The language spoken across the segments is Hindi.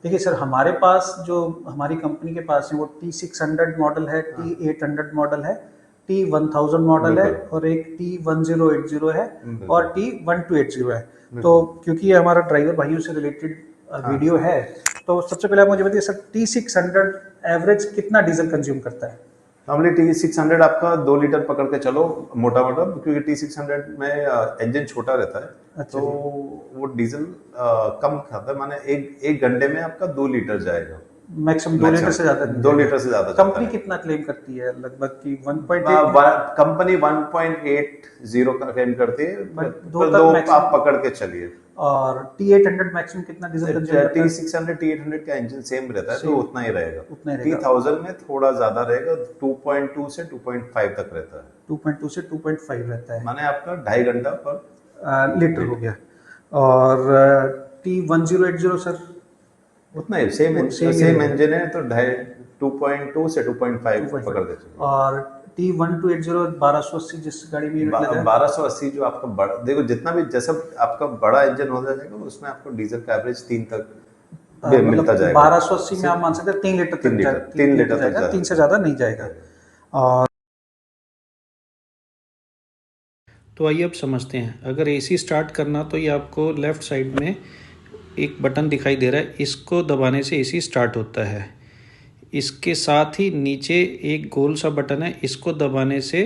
देखिए सर, हमारे पास जो हमारी कंपनी के पास है वो T600 मॉडल है, T800 मॉडल है, T1000 मॉडल है बिल्कुल। और एक T1080 है और बिल्कुल। T1280 है। तो बिल्कुल। क्योंकि ये हमारा ड्राइवर भाइयों से रिलेटेड हाँ, वीडियो है, तो सबसे पहले आप मुझे बताइए सर, T600 एवरेज कितना डीजल कंज्यूम करता है? नॉर्मली T600 आपका 2 लीटर पकड़ के चलो, मोटा मोटा, क्योंकि T600 में इंजन छोटा रहता है, अच्छा तो जी। वो डीजल कम खाता है, माने एक एक घंटे में आपका 2 लीटर जाएगा। मैक्सिमम 2 लीटर से ज़्यादा मैक्सिमम नहीं दो जाएगा। लीटर से ज्यादा जाता कंपनी है। कितना क्लेम करती है लगभग कि 1.8? कंपनी 1.80 का क्लेम करती है, बट दो पर तक दो आप मैक्सिमम। पकड़ के चलिए। और T800 मैक्सिमम कितना डीजल कंज्यूम करता है? T600 T800 का इंजन सेम रहता है, तो सेम, उतना ही रहेगा। उतना ही रहेगा। T1000 में थोड़ा ज्यादा रहेगा, 2.2 से 2.5 तक रहता है। 2.2 से 2.5 रहता है। माने आपका 2.5 घंटा पर लीटर हो लीटर। गया। और T1080 सर, उतना ही सेम वो सेम ही सेम रहेगा। इंजन है, तो 2.2 से 2.5 पकड़ के 2.5। चलिए। और T1280 1280 जिस गाड़ी में यूनिट लगा है? 1280 जो आपका बड़ा, देखो जितना भी जैसा आपका बड़ा इंजन हो जाएगा, उसमें आपको डीजल का एवरेज 3 तक भी मिलता मतलब जाएगा। 1280 में आप मान सकते हैं 3 लीटर तीन तक लीटर तीन 3 लीटर लीटर तक जाएगा, जा 3 से सकता है। ज़्यादा नहीं जाएगा। और तो आइए अब समझते हैं, अगर एसी स्टार्ट करना तो ये आपको लेफ़्ट साइड में एक बटन दिखाई दे रहा है, इसको दबाने से एसी स्टार्ट होता है। इसके साथ ही नीचे एक गोल सा बटन है, इसको दबाने से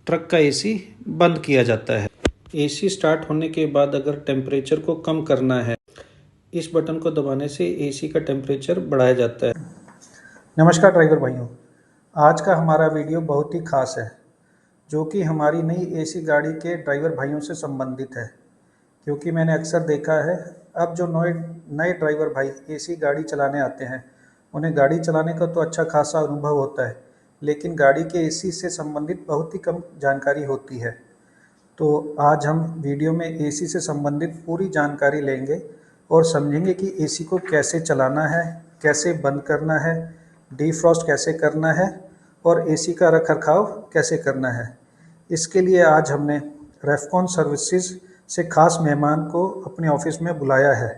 ट्रक का एसी बंद किया जाता है। एसी स्टार्ट होने के बाद अगर टेम्परेचर को कम करना है, इस बटन को दबाने से एसी का टेम्परेचर बढ़ाया जाता है। नमस्कार ड्राइवर भाइयों, आज का हमारा वीडियो बहुत ही खास है, जो कि हमारी नई एसी गाड़ी के ड्राइवर भाइयों से संबंधित है। क्योंकि मैंने अक्सर देखा है, अब जो नए नए ड्राइवर भाई एसी गाड़ी चलाने आते हैं, उन्हें गाड़ी चलाने का तो अच्छा खासा अनुभव होता है, लेकिन गाड़ी के एसी से संबंधित बहुत ही कम जानकारी होती है। तो आज हम वीडियो में एसी से संबंधित पूरी जानकारी लेंगे और समझेंगे कि एसी को कैसे चलाना है, कैसे बंद करना है, डिफ्रॉस्ट कैसे करना है और एसी का रखरखाव कैसे करना है। इसके लिए आज हमने रेफकॉन सर्विसेज से खास मेहमान को अपने ऑफिस में बुलाया है।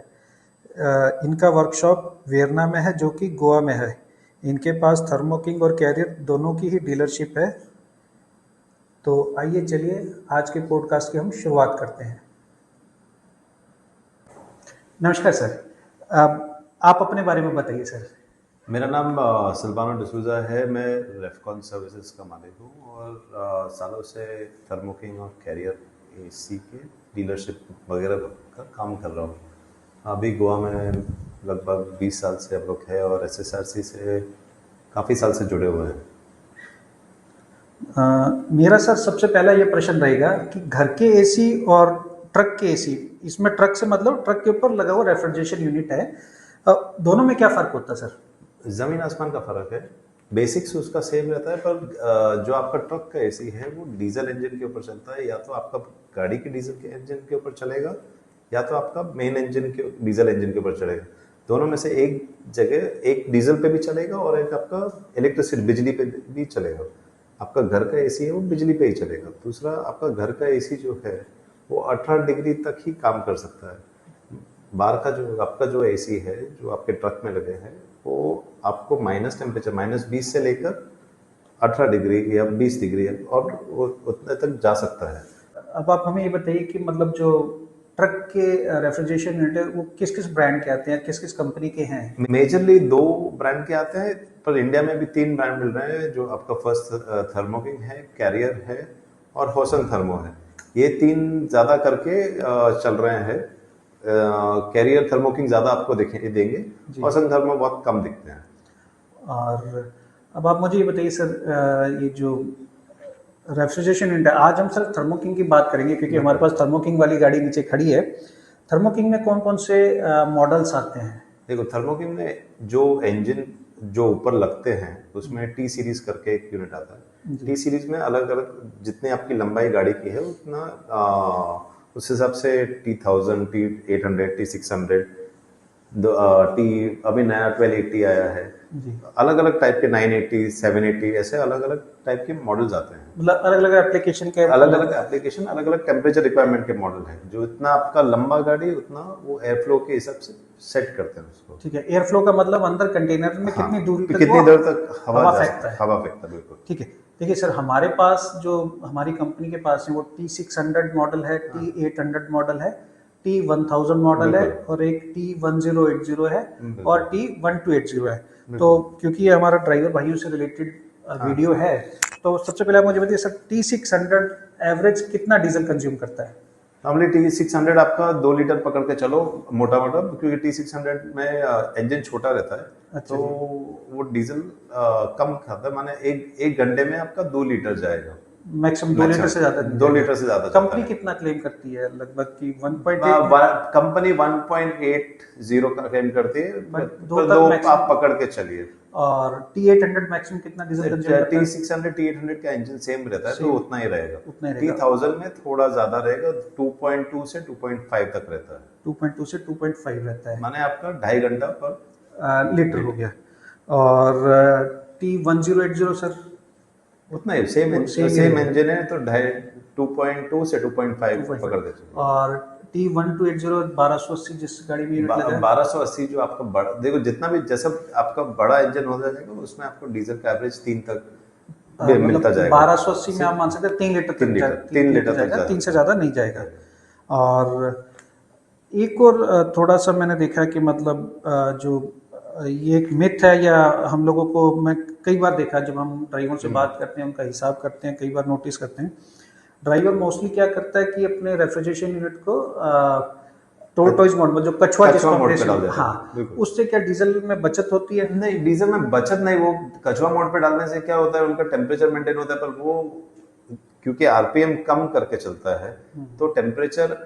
इनका वर्कशॉप वेरना में है, जो कि गोवा में है। इनके पास थर्मो किंग और कैरियर दोनों की ही डीलरशिप है। तो आइए चलिए आज के पॉडकास्ट की हम शुरुआत करते हैं। नमस्कार सर, आप अपने बारे में बताइए सर। मेरा नाम सिल्वानो डिसूजा है। मैं रेफकॉन सर्विसेज का मालिक हूँ और सालों से थर्मो किंग और कैरियर एसी के डीलरशिप वगैरह का काम कर रहा हूँ। अभी गोवा में लगभग 20 साल से हम लोग है और एसएसआरसी से काफ़ी साल से जुड़े हुए हैं। मेरा सर सबसे पहला ये प्रश्न रहेगा कि घर के एसी और ट्रक के एसी, इसमें ट्रक से मतलब ट्रक के ऊपर लगा हुआ रेफ्रिजरेशन यूनिट है, दोनों में क्या फ़र्क होता है सर? ज़मीन आसमान का फ़र्क है। बेसिक्स उसका सेम रहता है, पर जो आपका ट्रक का एसी है वो डीजल इंजन के ऊपर चलता है। या तो आपका गाड़ी के डीजल के इंजन के ऊपर चलेगा, या तो आपका मेन इंजन के डीजल इंजन के ऊपर चलेगा। दोनों में से एक जगह एक डीजल पे भी चलेगा और एक आपका इलेक्ट्रिसिटी बिजली पे भी चलेगा। आपका घर का एसी है वो बिजली पे ही चलेगा। दूसरा, आपका घर का एसी जो है वो 18 डिग्री तक ही काम कर सकता है। बाहर का जो आपका जो एसी है जो आपके ट्रक में लगे हैं, वो आपको माइनस टेम्परेचर -20 से लेकर 18 डिग्री या 20 डिग्री और वो उतने तक जा सकता है। अब आप हमें ये बताइए कि मतलब जो ट्रक के रेफ्रिजरेशन यूनिट है वो किस किस ब्रांड के आते हैं, किस किस कंपनी के हैं? मेजरली 2 ब्रांड के आते हैं, पर इंडिया में भी 3 ब्रांड मिल रहे हैं। जो आपका फर्स्ट थर्मो किंग है, कैरियर है और होसन थर्मो है। ये 3 ज़्यादा करके चल रहे हैं। कैरियर थर्मो किंग ज़्यादा आपको देंगे, जी। होसन थर्मो बहुत कम दिखते हैं। और अब आप मुझे ये बताइए सर, ये जो रेफ्रिजरेशन यूनिट है, आज हम सर थर्मो किंग की बात करेंगे क्योंकि हमारे पास थर्मो किंग वाली गाड़ी नीचे खड़ी है। थर्मो किंग में कौन कौन से मॉडल्स आते हैं? देखो, थर्मो किंग में जो इंजन जो ऊपर लगते हैं उसमें टी सीरीज करके एक यूनिट आता है। जी। टी सीरीज में अलग अलग जितने आपकी लंबाई गाड़ी की है उतना उस हिसाब से T1000, T800, T600 टी अभी नया 1280 आया है, जी, अलग अलग टाइप के 980 780 ऐसे अलग अलग टाइप के मॉडल्स आते हैं। मतलब अलग अलग एप्लीकेशन के अलग अलग एप्लीकेशन, अलग अलग टेम्परेचर रिक्वायरमेंट के मॉडल हैं। जो इतना आपका लंबा गाड़ी उतना वो एयर फ्लो के हिसाब से सेट करते हैं उसको। ठीक है, एयर फ्लो का मतलब अंदर कंटेनर में हाँ, कितनी दूरी कि तक कितनी वो देर तक हवा फेंकता है। हवा फेंकता है, बिल्कुल। ठीक है, देखिए सर, हमारे पास जो हमारी कंपनी के पास है वो T600 मॉडल है, T800 मॉडल है, T1000 मॉडल है, बिल्कुल। और एक T1080 है, बिल्कुल। और T1280 है। तो क्योंकि ये हमारा ड्राइवर भाइयों से रिलेटेड वीडियो है, तो सबसे पहले आप मुझे बताइए सर, T600 एवरेज कितना डीजल कंज्यूम करता है? नॉर्मली T600 आपका 2 लीटर पकड़ के चलो, मोटा मोटा, क्योंकि T600 में इंजन छोटा रहता है। अच्छा तो जी। वो डीजल कम खाता है, माने एक घंटे में आपका 2 लीटर जाएगा। मैक्सिमम 2 लीटर से ज्यादा नहीं दो जाएगा। लीटर से ज्यादा जाता कंपनी है। कितना क्लेम करती है लगभग कि 1.8? कंपनी 1.80 का क्लेम करती है, बट दो पर तक दो मैक्सिमम। आप पकड़ के चलिए। और T800 मैक्सिमम कितना डीजल कंज्यूम करता है? T600 T800 का इंजन सेम रहता है, तो सेम, उतना ही रहेगा। उतना ही रहेगा। T1000 में थोड़ा ज्यादा रहेगा, 2.2 से 2.5 तक रहता है। 2.2 से 2.5 रहता है। माने आपका 2.5 घंटा पर लीटर हो गया। और T1080 सर? उतना ही सेम सेम ही सेम रहेगा। इंजन है, तो 2.2 से 2.5 पकड़ के 2.5। चलिए। और T1280 1280 जिस गाड़ी में यूनिट लगा है? 1280 जो आपका बड़ा, देखो जितना भी जैसा आपका बड़ा इंजन हो जाएगा उसमें आपको डीजल का एवरेज 3 तक भी मिलता मतलब जाएगा। 1280 में आप मान सकते हैं 3 लीटर तक 3 लीटर तक जाएगा, जाएगा। 3 से ज़्यादा नहीं जाएगा। और एक और थोड़ा सा मैंने देखा कि मतलब जो ये एक मिथ है, या हम लोगों को, मैं कई बार देखा जब हम ड्राइवर से बात करते हैं, उनका हिसाब करते हैं, कई बार नोटिस करते हैं, ड्राइवर मोस्टली क्या करता है कि अपने रेफ्रिजरेशन यूनिट को टोर्टोइज मोड में, जो कछुआ जिसको मोड पे हम डाल देते हैं, हाँ, बिल्कुल। उससे क्या डीजल में बचत होती है? नहीं, डीजल में बचत नहीं, वो कछुआ मोड पे डालने से क्या होता है, उनका टेम्परेचर मेंटेन होता है, पर वो क्योंकि आरपीएम कम करके चलता है, तो टेम्परेचर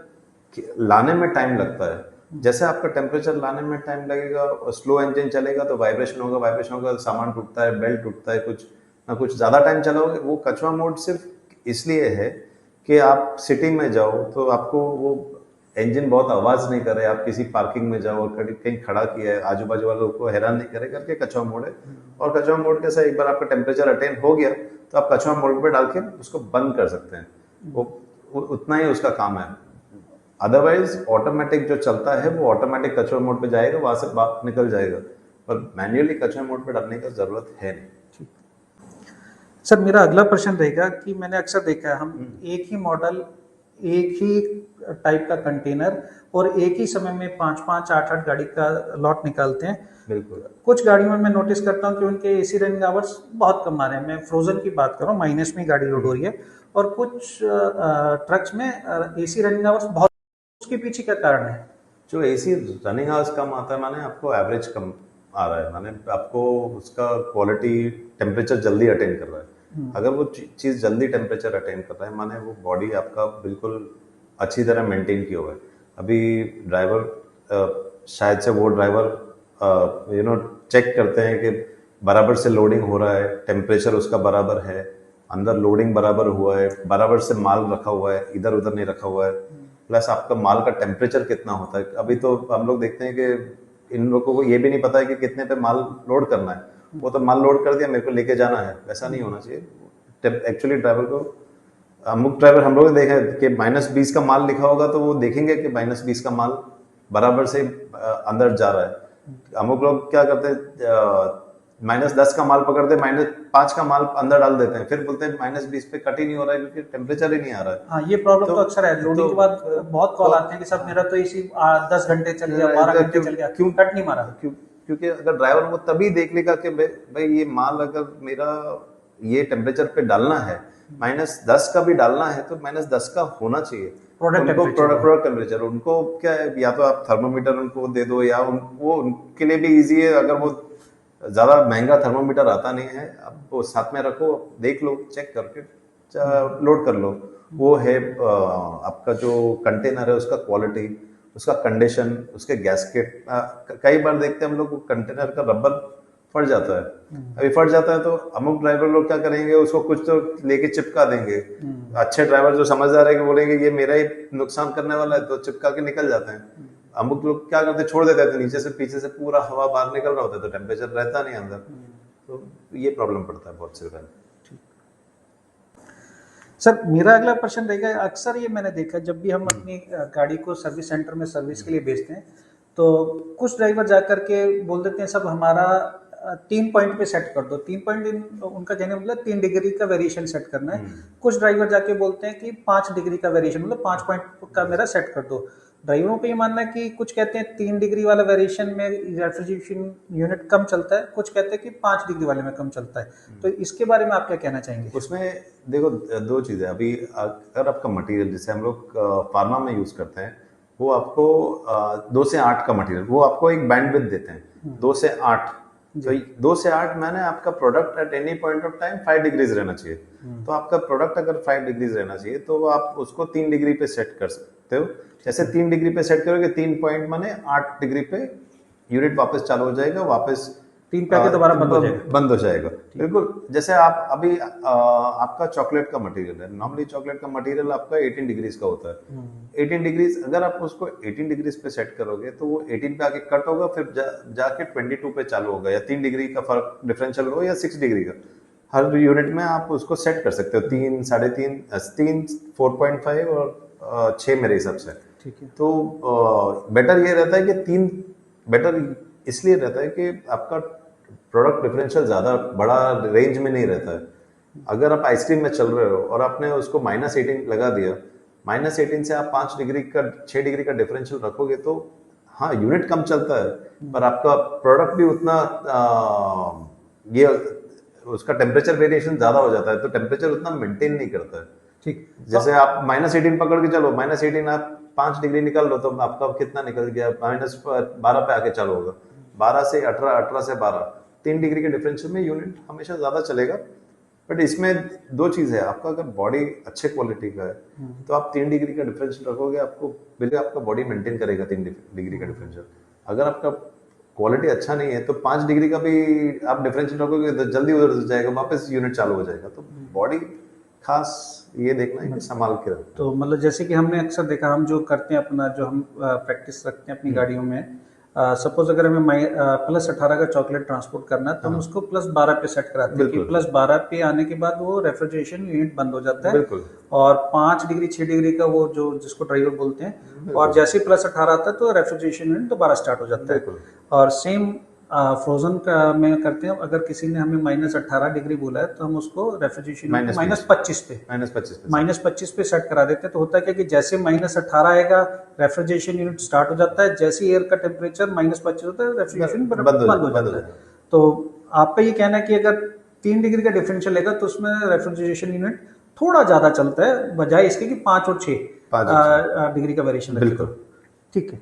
लाने में टाइम लगता है। जैसे आपका टेम्परेचर लाने में टाइम लगेगा, स्लो इंजन चलेगा तो वाइब्रेशन होगा, वाइब्रेशन होगा तो सामान टूटता है, बेल्ट टूटता है, कुछ ना कुछ ज्यादा टाइम चलाओगे। वो कछुआ मोड सिर्फ इसलिए है कि आप सिटी में जाओ तो आपको वो इंजन बहुत आवाज नहीं करे, आप किसी पार्किंग में जाओ और कहीं खड़ा किया है, आजू बाजू वालों को हैरान नहीं करे करके कछुआ मोड है। और कछुआ मोड कैसा, एक बार आपका टेम्परेचर अटेन हो गया तो आप कछुआ मोड पे डाल के उसको बंद कर सकते हैं। वो उतना ही उसका काम है। अदरवाइज ऑटोमेटिक जो चलता है वो ऑटोमेटिक कछुआ मोड पे जाएगा, वहां से बाहर निकल जाएगा, पर मैन्युअली कछुआ मोड पे डालने की जरूरत है नहीं। सर, मेरा अगला प्रश्न रहेगा कि मैंने अक्सर देखा है, हम एक ही मॉडल, एक ही टाइप का कंटेनर, और एक ही समय में 5-5 8-8 गाड़ी का लॉट निकालते हैं। बिल्कुल। कुछ गाड़ियों में मैं नोटिस करता हूँ कि उनके एसी रनिंग आवर्स बहुत कम आ रहे हैं। मैं फ्रोजन की बात कर रहा हूँ, माइनस में गाड़ी लोड हो रही है, और कुछ ट्रक्स में एसी रनिंग आवर्स बहुत। उसके पीछे क्या कारण है? जो एसी रनिंग आवर्स कम आता है, माने आपको एवरेज कम आ रहा है, माने आपको उसका क्वालिटी टेम्परेचर जल्दी अटेन कर रहा है। अगर वो चीज़ जल्दी टेम्परेचर अटेन कर रहा है, माने वो बॉडी आपका बिल्कुल अच्छी तरह मेंटेन किया हुआ है। अभी ड्राइवर शायद से वो ड्राइवर चेक करते हैं कि बराबर से लोडिंग हो रहा है, टेम्परेचर उसका बराबर है, अंदर लोडिंग बराबर हुआ है, बराबर से माल रखा हुआ है, इधर उधर नहीं रखा हुआ है, प्लस आपका माल का टेम्परेचर कितना होता है। अभी तो हम लोग देखते हैं कि इन लोगों को ये भी नहीं पता है कि कितने पे माल लोड करना है, वो तो माल लोड कर दिया, मेरे को लेके जाना है, वैसा नहीं होना चाहिए। एक्चुअली ड्राइवर को, अमुक ड्राइवर हम लोग देखे कि -20 का माल लिखा होगा तो वो देखेंगे कि -20 का माल बराबर से अंदर जा रहा है। अमुक लोग क्या करते हैं, -10 का माल पकड़ते, -5 का माल अंदर डाल देते हैं, फिर बोलते हैं -20 पे कट ही नहीं हो रहा है क्योंकि टेम्परेचर ही नहीं आ रहा है। हाँ, ये प्रॉब्लम तो अक्सर है। लोडिंग के बाद बहुत कॉल आते हैं कि सब मेरा तो इसी 10 घंटे चल गया, 12 घंटे चल गया, क्यों कट नहीं मारा? क्योंकि अगर ड्राइवर वो तभी देख लेगा कि भाई ये माल अगर मेरा ये टेम्परेचर पे डालना है, -10 का भी डालना है तो -10 का होना चाहिए प्रोडक्ट टेम्परेचर। उनको क्या है, या तो आप थर्मोमीटर उनको दे दो, या वो उनके लिए भी इजी है, अगर वो ज्यादा महंगा थर्मोमीटर आता नहीं है, आप वो साथ में रखो, देख लो, चेक करके लोड कर लो। वो है आपका जो कंटेनर है उसका क्वालिटी, उसका कंडीशन, उसके गैस्केट। कई बार देखते हैं हम लोग कंटेनर का रबर फट जाता है। अभी फट जाता है तो अमुक ड्राइवर लोग क्या करेंगे, उसको कुछ तो लेके चिपका देंगे। अच्छे ड्राइवर जो समझदार है कि बोलेंगे ये मेरा ही नुकसान करने वाला है, तो चिपका के निकल जाते हैं। अमुक लोग क्या करते, छोड़ देते थे नीचे से पीछे से पूरा हवा बाहर निकल रहा होता है, तो टेम्परेचर रहता नहीं अंदर, तो ये प्रॉब्लम पड़ता है बहुत से पहले। सर मेरा अगला प्रश्न रहेगा, अक्सर ये मैंने देखा जब भी हम अपनी गाड़ी को सर्विस सेंटर में सर्विस के लिए भेजते हैं तो कुछ ड्राइवर जा करके बोल देते हैं सब हमारा 3 पॉइंट पे सेट कर दो। 3 पॉइंट उनका कहने मतलब 3 डिग्री का वेरिएशन सेट करना है। कुछ ड्राइवर जाके बोलते हैं कि 5 डिग्री का वेरिएशन मतलब 5 पॉइंट का मेरा सेट कर दो। ड्राइवरों को ये मानना है कि कुछ कहते हैं 3 डिग्री वाला वेरिएशन में रेफ्रिजरेशन यूनिट कम चलता है, कुछ कहते हैं कि 5 डिग्री वाले में कम चलता है। तो इसके बारे में आप क्या कहना चाहेंगे? उसमें देखो दो चीज़ें, अभी अगर आपका मटेरियल जैसे हम लोग फार्मा में यूज़ करते हैं, वो आपको 2 से 8 का मटेरियल, वो आपको एक बैंडविड्थ देते हैं 2 से 8। तो 2 से 8 मैंने आपका product at any point of time 5 degrees रहना चाहिए। तो आपका प्रोडक्ट अगर 5 डिग्रीज रहना चाहिए तो आप उसको 3 डिग्री पे सेट कर सकते हो। जैसे 3 डिग्री पे सेट करोगे, 3 पॉइंट माने 8 डिग्री पे यूनिट वापस चालू हो जाएगा, वापस 3 पे आके दोबारा बंद हो जाएगा। बिल्कुल, जैसे आप अभी आपका चॉकलेट का मटेरियल है, नॉर्मली चॉकलेट का मटेरियल आपका 18 डिग्रीज का होता है। 18 डिग्रीज अगर आप उसको 18 डिग्रीज पे सेट करोगे तो वो 18 पे आके कट होगा, फिर जाके 22 पे चालू होगा, या 3 डिग्री का फर्क डिफरेंशियल हो या 6 डिग्री का, हर यूनिट में आप उसको सेट कर सकते हो। 3, 3.5, 4.5 और 6 मेरे हिसाब से। ठीक है। तो बेटर ये रहता है कि 3 बेटर इसलिए रहता है कि आपका प्रोडक्ट डिफरेंशियल ज़्यादा बड़ा रेंज में नहीं रहता है। अगर आप आइसक्रीम में चल रहे हो और आपने उसको -18 लगा दिया, -18 से आप 5 डिग्री का 6 डिग्री का डिफरेंशियल रखोगे तो हाँ यूनिट कम चलता है, पर आपका प्रोडक्ट भी उतना ये उसका टेम्परेचर वेरिएशन ज़्यादा हो जाता है, तो टेम्परेचर उतना मेंटेन नहीं करता है। ठीक, जैसे आप -18 पकड़ के चलो, -18 आप 5 डिग्री निकाल लो तो आपका कितना निकल गया, -12 पे आके चालू होगा, 12 से 18, 18 से 12, 3 डिग्री के डिफरेंशियल में यूनिट हमेशा ज़्यादा चलेगा। बट इसमें 2 चीज़ है, आपका अगर बॉडी अच्छे क्वालिटी का है तो आप 3 डिग्री का डिफरेंशियल रखोगे, आपको बिल्कुल आपका बॉडी मेंटेन करेगा 3 डिग्री का डिफरेंशियल। अगर आपका क्वालिटी अच्छा नहीं है तो 5 डिग्री का भी आप डिफरेंशियल रखोगे तो जल्दी उधर जाएगा, वापस यूनिट चालू हो जाएगा। तो बॉडी खास ये देखना है कि संभाल के रखें। तो मतलब जैसे कि हमने अक्सर देखा, हम जो करते हैं अपना जो हम प्रैक्टिस रखते हैं अपनी गाड़ियों में, सपोज अगर हमें +18 का चॉकलेट ट्रांसपोर्ट करना है तो हम उसको +12 पे सेट कराते हैं कि +12 पे आने के बाद वो रेफ्रिजरेशन यूनिट बंद हो जाता है। और 5 डिग्री 6 डिग्री का वो जो जिसको ड्राइवर बोलते हैं, और जैसे ही +18 आता है तो रेफ्रिजरेशन यूनिट दोबारा स्टार्ट हो जाता है। और सेम फ्रोजन का में करते हैं, अगर किसी ने हमें -18 डिग्री बोला है तो हम उसको रेफ्रिजरेशन -25 पे सेट करा देते हैं। तो होता है क्या कि जैसे -18 आएगा रेफ्रिजरेशन यूनिट स्टार्ट हो जाता है, जैसे एयर का टेम्परेचर -25 होता है रेफ्रिजरेशन बंद हो जाता है। तो आपका ये कहना है कि अगर 3 डिग्री का डिफरेंशियल लेगा तो उसमें रेफ्रिजरेशन यूनिट थोड़ा ज्यादा चलता है, बजाय इसके कि 5 और 6 डिग्री का वेरिएशन। बिल्कुल ठीक है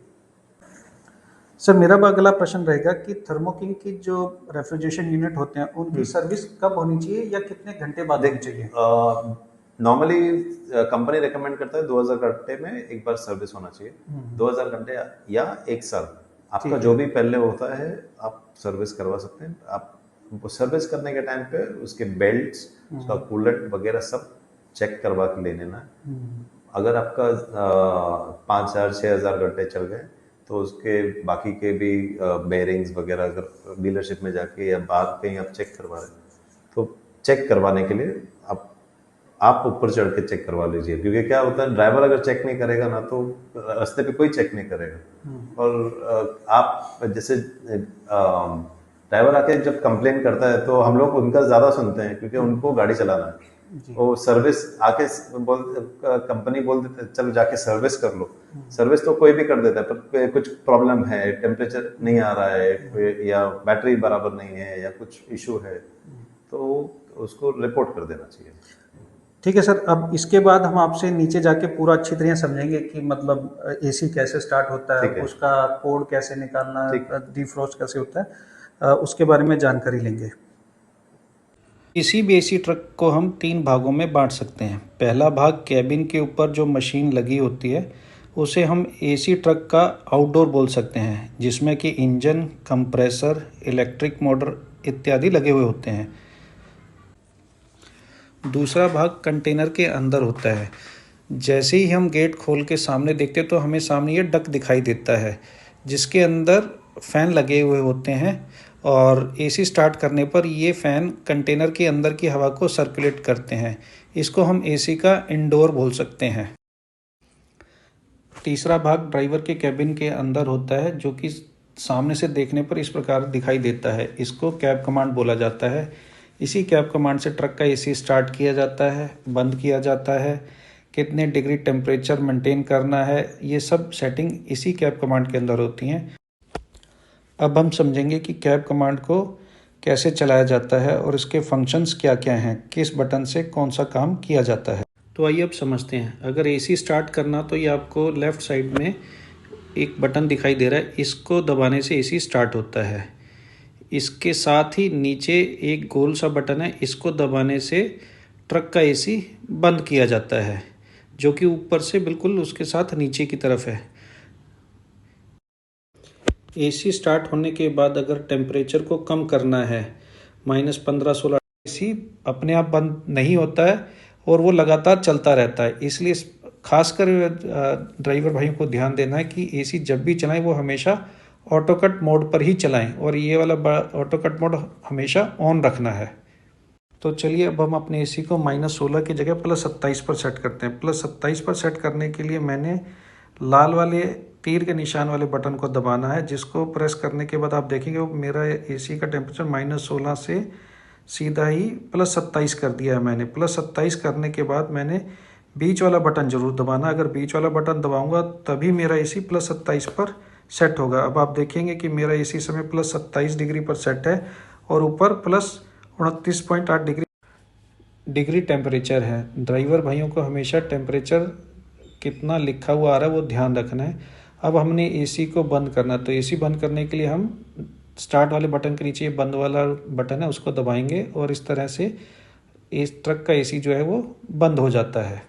सर। मेरा अगला प्रश्न रहेगा कि थर्मो किंग की जो रेफ्रिजरेशन यूनिट होते हैं उनकी सर्विस कब होनी चाहिए या कितने घंटे बाद होनी चाहिए? नॉर्मली कंपनी रेकमेंड करता है 2000 घंटे में एक बार सर्विस होना चाहिए। 2000 घंटे या 1 साल, आपका जो भी पहले होता है आप सर्विस करवा सकते हैं। आप सर्विस करने के टाइम पे उसके बेल्ट्स, उसका कूलेंट वगैरह सब चेक करवा के ले लेना। अगर आपका 5000 6000 घंटे चल गए तो उसके बाकी के भी बेयरिंग्स वगैरह अगर डीलरशिप में जाके या बाहर कहीं आप चेक करवा रहे हैं तो चेक करवाने के लिए आप ऊपर चढ़ के चेक करवा लीजिए, क्योंकि क्या होता है ड्राइवर अगर चेक नहीं करेगा ना तो रास्ते पे कोई चेक नहीं करेगा। और आप जैसे ड्राइवर आके जब कंप्लेन करता है तो हम लोग उनका ज़्यादा सुनते हैं क्योंकि उनको गाड़ी चलाना है। वो सर्विस आके कंपनी बोल देते चलो जाके सर्विस कर लो, सर्विस तो कोई भी कर देता है, पर कुछ प्रॉब्लम है, टेम्परेचर नहीं आ रहा है या बैटरी बराबर नहीं है या कुछ इशू है तो उसको रिपोर्ट कर देना चाहिए। ठीक है सर। अब इसके बाद हम आपसे नीचे जाके पूरा अच्छी तरह समझेंगे कि मतलब एसी कैसे स्टार्ट होता है, उसका कोड कैसे निकालना, डिफ्रॉस्ट कैसे होता है, उसके बारे में जानकारी लेंगे। किसी भी एसी ट्रक को हम 3 भागों में बांट सकते हैं। पहला भाग कैबिन के ऊपर जो मशीन लगी होती है उसे हम एसी ट्रक का आउटडोर बोल सकते हैं, जिसमें कि इंजन, कंप्रेसर, इलेक्ट्रिक मोटर इत्यादि लगे हुए होते हैं। दूसरा भाग कंटेनर के अंदर होता है जैसे ही हम गेट खोल के सामने देखते तो हमें सामने ये डक दिखाई देता है, जिसके अंदर फ़ैन लगे हुए होते हैं और एसी स्टार्ट करने पर ये फ़ैन कंटेनर के अंदर की हवा को सर्कुलेट करते हैं। इसको हम एसी का इंडोर बोल सकते हैं। तीसरा भाग ड्राइवर के कैबिन के अंदर होता है, जो कि सामने से देखने पर इस प्रकार दिखाई देता है। इसको कैब कमांड बोला जाता है। इसी कैब कमांड से ट्रक का एसी स्टार्ट किया जाता है, बंद किया जाता है, कितने डिग्री टेम्परेचर मेंटेन करना है, ये सब सेटिंग इसी कैब कमांड के अंदर होती हैं। अब हम समझेंगे कि कैब कमांड को कैसे चलाया जाता है और इसके फंक्शंस क्या क्या हैं, किस बटन से कौन सा काम किया जाता है। तो आइए अब समझते हैं। अगर एसी स्टार्ट करना तो ये आपको लेफ़्ट साइड में एक बटन दिखाई दे रहा है, इसको दबाने से एसी स्टार्ट होता है। इसके साथ ही नीचे एक गोल सा बटन है, इसको दबाने से ट्रक का एसी बंद किया जाता है, जो कि ऊपर से बिल्कुल उसके साथ नीचे की तरफ है। एसी स्टार्ट होने के बाद अगर टेम्परेचर को कम करना है, -15-16, एसी अपने आप बंद नहीं होता है और वो लगातार चलता रहता है। इसलिए खासकर ड्राइवर भाइयों को ध्यान देना है कि एसी जब भी चलाएं वो हमेशा ऑटो कट मोड पर ही चलाएं और ये वाला ऑटो कट मोड हमेशा ऑन रखना है। तो चलिए अब हम अपने एसी को -16 की जगह +27 पर सेट करते हैं। +27 पर सेट करने के लिए मैंने लाल वाले तीर के निशान वाले बटन को दबाना है, जिसको प्रेस करने के बाद आप देखेंगे मेरा एसी का टेम्परेचर -16 से सीधा ही +27 कर दिया है मैंने। +27 करने के बाद मैंने बीच वाला बटन ज़रूर दबाना। अगर बीच वाला बटन दबाऊंगा तभी मेरा एसी +27 पर सेट होगा। अब आप देखेंगे कि मेरा एसी समय +27 डिग्री पर सेट है और ऊपर +29.8 डिग्री टेम्परेचर है। ड्राइवर भाइयों को हमेशा टेम्परेचर कितना लिखा हुआ आ रहा है वो ध्यान रखना है। अब हमने एसी को बंद करना, तो एसी बंद करने के लिए हम स्टार्ट वाले बटन के नीचे बंद वाला बटन है उसको दबाएंगे और इस तरह से इस ट्रक का एसी जो है वो बंद हो जाता है।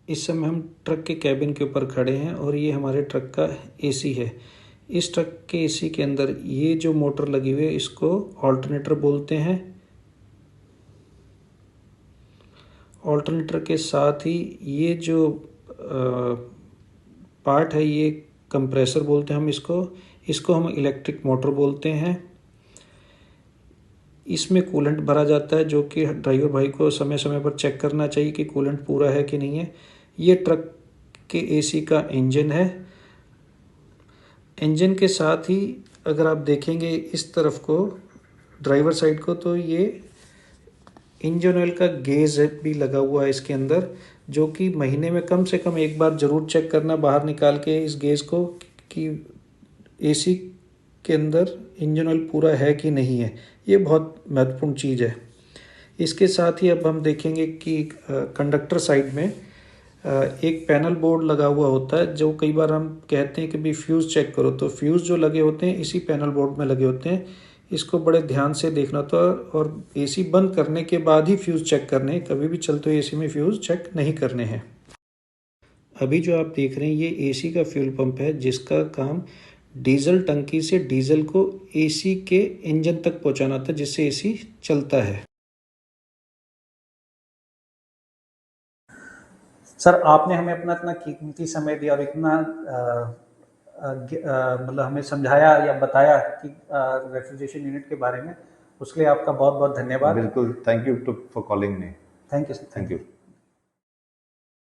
इस समय हम ट्रक के कैबिन के ऊपर खड़े हैं और ये हमारे ट्रक का एसी है। इस ट्रक के एसी के अंदर ये जो मोटर लगी हुई है इसको ऑल्टरनेटर बोलते हैं। ऑल्टरनेटर के साथ ही ये जो पार्ट है ये कंप्रेसर बोलते हैं हम इसको हम इलेक्ट्रिक मोटर बोलते हैं। इसमें कूलेंट भरा जाता है, जो कि ड्राइवर भाई को समय समय पर चेक करना चाहिए कि कूलेंट पूरा है कि नहीं है। ये ट्रक के एसी का इंजन है। इंजन के साथ ही अगर आप देखेंगे इस तरफ को, ड्राइवर साइड को, तो ये इंजन ऑयल का गेज भी लगा हुआ है इसके अंदर, जो कि महीने में कम से कम एक बार ज़रूर चेक करना बाहर निकाल के इस गेज को कि एसी के अंदर इंजन ऑयल पूरा है कि नहीं है। ये बहुत महत्वपूर्ण चीज़ है। इसके साथ ही अब हम देखेंगे कि कंडक्टर साइड में एक पैनल बोर्ड लगा हुआ होता है, जो कई बार हम कहते हैं कि भी फ्यूज़ चेक करो, तो फ्यूज़ जो लगे होते हैं इसी पैनल बोर्ड में लगे होते हैं। इसको बड़े ध्यान से देखना तो, और एसी बंद करने के बाद ही फ्यूज़ चेक करने, कभी भी चलते हुए एसी में फ्यूज़ चेक नहीं करने हैं। अभी जो आप देख रहे हैं ये एसी का फ्यूल पंप है, जिसका काम डीजल टंकी से डीजल को एसी के इंजन तक पहुंचाना था, जिससे एसी चलता है। सर, आपने हमें अपना इतना कीमती समय दिया और इतना मतलब हमें समझाया या बताया कि रेफ्रिजरेशन यूनिट के बारे में, उसके लिए आपका बहुत बहुत धन्यवाद। बिल्कुल, thank you for calling me. Thank you sir. Thank you.